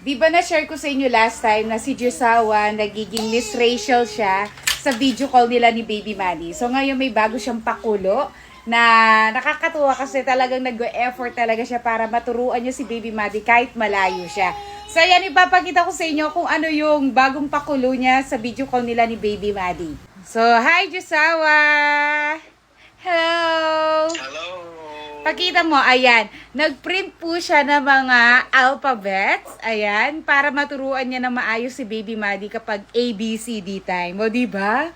Di ba na-share ko sa inyo last time na si Jusawa, nagiging Miss Rachel siya sa video call nila ni Baby Manny. So ngayon may bago siyang pakulo na nakakatuwa kasi talagang nag-effort talaga siya para maturuan niya si Baby Manny kahit malayo siya. So ayan, ipapakita ko sa inyo kung ano yung bagong pakulo niya sa video call nila ni Baby Manny. So, hi Jusawa! Hello! Hello! Pakita mo, ayan, nag-print po siya ng mga alphabets, ayan, para maturuan niya na maayos si Baby Manny kapag ABCD time. O, diba?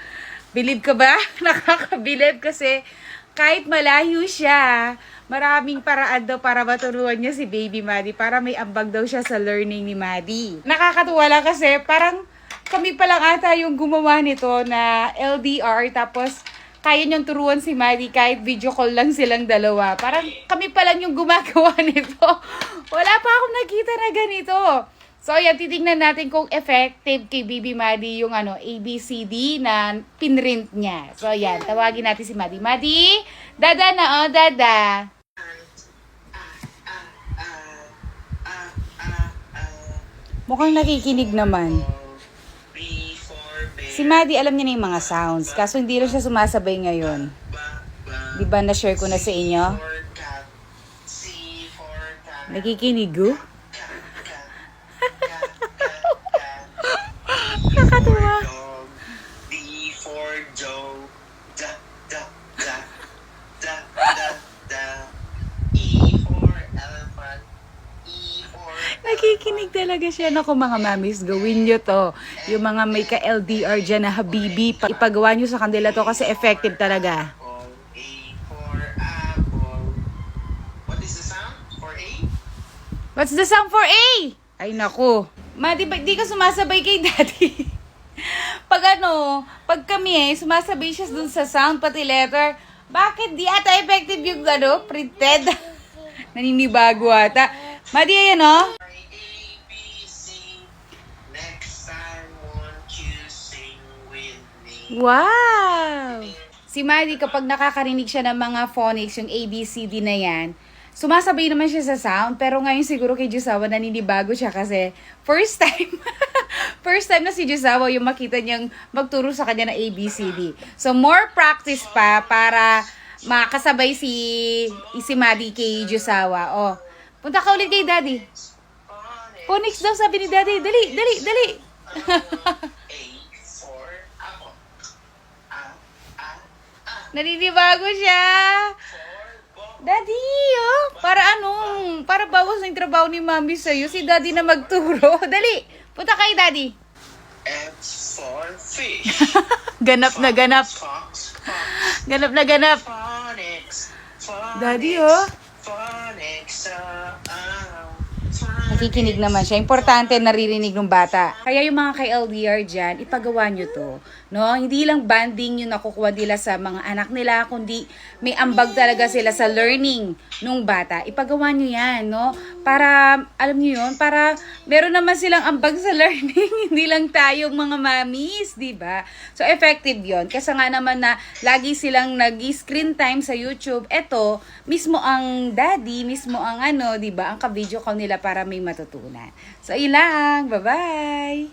Believe ka ba? Nakakabilib kasi kahit malayo siya, maraming paraan daw para maturuan niya si Baby Manny para may ambag daw siya sa learning ni Manny. Nakakatuwa lang kasi parang kami pa lang ata yung gumawa nito na LDR tapos kaya niyang turuan si Manny kahit video call lang silang dalawa. Parang kami pa lang yung gumagawa nito. Wala pa akong nakita na ganito. So, ayan, titignan natin kung effective kay Baby Manny yung ABCD na pinrint niya. So, ayan, tawagin natin si Manny. Manny, dada na, oh, dada. Mukhang nakikinig naman. Si Manny, alam niya na yung mga sounds. Kaso hindi rin siya sumasabay ngayon. Di ba na-share ko na sa inyo? Nakikinig, oh? Nakakatuwa. Nakikinig talaga siya. Naku mga mamis, gawin nyo to. Yung mga may ka-LDR dyan na habibi, ipagawa nyo sa kanila to kasi effective talaga. What's the sound for A? Ay naku. Ma, di ka sumasabay kay Daddy? Pag kami sumasabay siya dun sa sound, pati letter, bakit di ata effective yung printed? Naninibago ata. Madi, ayan oh. Wow! Si Manny, kapag nakakarinig siya ng mga phonics, yung ABCD na yan, sumasabay naman siya sa sound, pero ngayon siguro kay Jusawa naninibago siya kasi first time na si Jusawa yung makita niyang magturo sa kanya ng ABCD. So, more practice pa para makasabay si Manny kay Jusawa. Oh, punta ka ulit kay Daddy. Phonics daw, sabi ni Daddy. Dali. Naninibago siya. Daddy, oh. Para bawas na yung trabaho ni Mami sa'yo. Si Daddy na magturo. Dali, punta kay Daddy. F for fish. Ganap na ganap. Ganap na ganap. Daddy, oh. Nakikinig naman siya. Importante naririnig ng bata. Kaya yung mga ka-LDR dyan, ipagawa nyo to. No? Hindi lang banding yung nakukuha nila sa mga anak nila, kundi may ambag talaga sila sa learning nung bata. Ipagawa nyo yan, no? Para, alam nyo yun, para meron naman silang ambag sa learning. Hindi lang tayong mga mamis, di ba? So, effective yon. Kasi nga naman na lagi silang nag-screen time sa YouTube. Eto, mismo ang daddy, mismo ang di ba, ang ka-video call nila para may matutunan. So, ilang. Bye-bye!